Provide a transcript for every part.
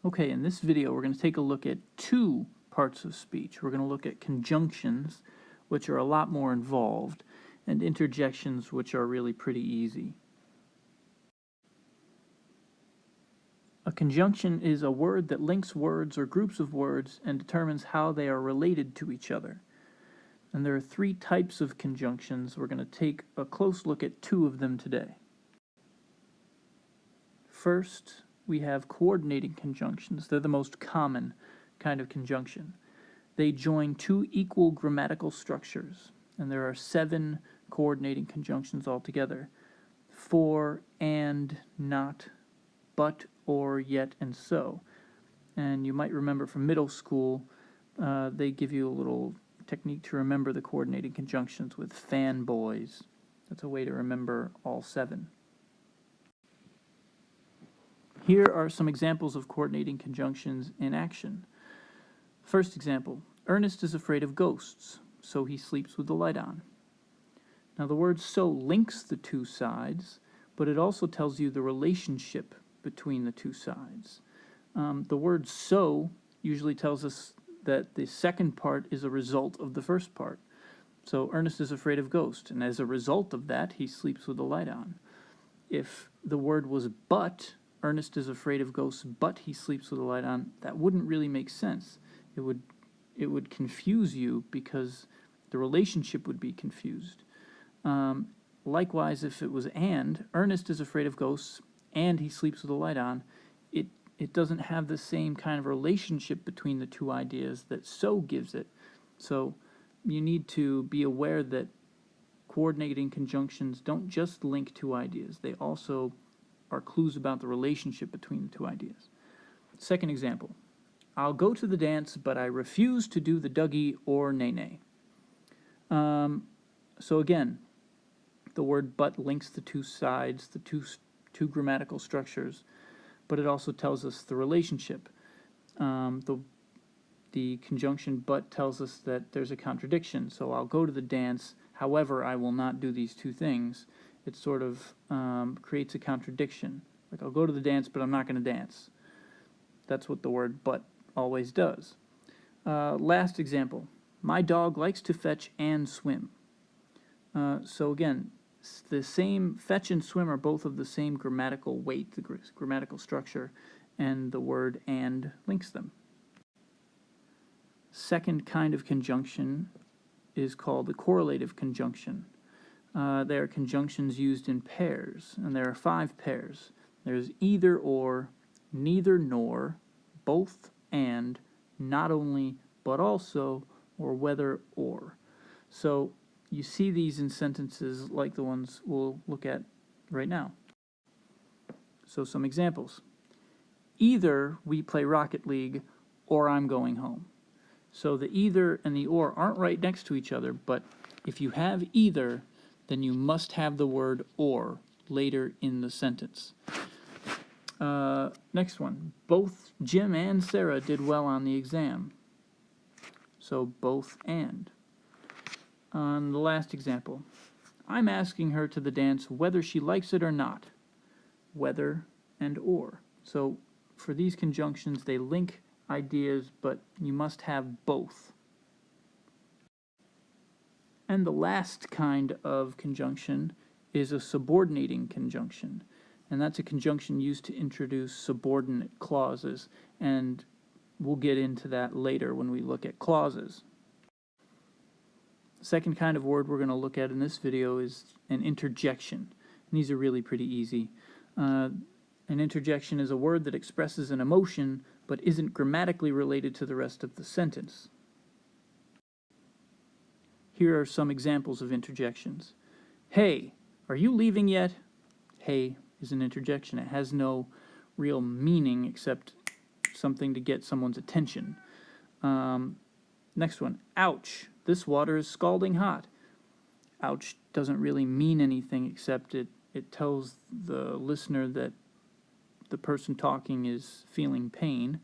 Okay, in this video we're going to take a look at two parts of speech. We're going to look at conjunctions, which are a lot more involved, and interjections, which are really pretty easy. A conjunction is a word that links words or groups of words and determines how they are related to each other. And there are three types of conjunctions. We're going to take a close look at two of them today. First, we have coordinating conjunctions. They're the most common kind of conjunction. They join two equal grammatical structures, and there are 7 coordinating conjunctions altogether: for, and, not, but, or, yet, and so. And you might remember from middle school, they give you a little technique to remember the coordinating conjunctions with fanboys. That's a way to remember all 7. Here are some examples of coordinating conjunctions in action. First example, Ernest is afraid of ghosts, so he sleeps with the light on. Now the word so links the two sides, but it also tells you the relationship between the two sides. The word so usually tells us that the second part is a result of the first part. So Ernest is afraid of ghosts, and as a result of that, he sleeps with the light on. If the word was but, Ernest is afraid of ghosts, but he sleeps with the light on, that wouldn't really make sense. It would confuse you because the relationship would be confused. Likewise, if it was and, Ernest is afraid of ghosts, and he sleeps with the light on, it doesn't have the same kind of relationship between the two ideas that so gives it. So you need to be aware that coordinating conjunctions don't just link two ideas. They also are clues about the relationship between the two ideas. Second example, I'll go to the dance, but I refuse to do the Dougie or nay-nay. So again, the word but links the two sides, the two grammatical structures, but it also tells us the relationship. The conjunction but tells us that there's a contradiction. So I'll go to the dance, however, I will not do these two things. It sort of creates a contradiction. Like, I'll go to the dance, but I'm not going to dance. That's what the word but always does. Last example. My dog likes to fetch and swim. So again, the same fetch and swim are both of the same grammatical weight, the grammatical structure, and the word and links them. Second kind of conjunction is called the correlative conjunction. They are conjunctions used in pairs, and there are 5 pairs. There's either or, neither nor, both and, not only but also, or whether or. So you see these in sentences like the ones we'll look at right now. So some examples. Either we play Rocket League or I'm going home. So the either and the or aren't right next to each other, but if you have either, then you must have the word or later in the sentence. Next one. Both Jim and Sarah did well on the exam. So both and. On the last example. I'm asking her to the dance whether she likes it or not. Whether and or. So for these conjunctions, they link ideas, but you must have both. And the last kind of conjunction is a subordinating conjunction. And that's a conjunction used to introduce subordinate clauses. And we'll get into that later when we look at clauses. The second kind of word we're going to look at in this video is an interjection. And these are really pretty easy. An interjection is a word that expresses an emotion but isn't grammatically related to the rest of the sentence. Here are some examples of interjections. Hey, are you leaving yet? Hey is an interjection. It has no real meaning except something to get someone's attention. Next one. Ouch, this water is scalding hot. Ouch doesn't really mean anything except it tells the listener that the person talking is feeling pain.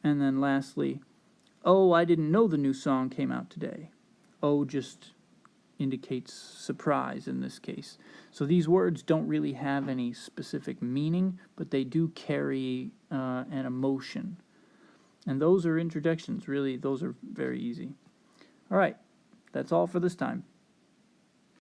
And then lastly, oh, I didn't know the new song came out today. Oh just indicates surprise in this case. So these words don't really have any specific meaning, but they do carry an emotion. And those are interjections. Really, those are very easy. All right, that's all for this time.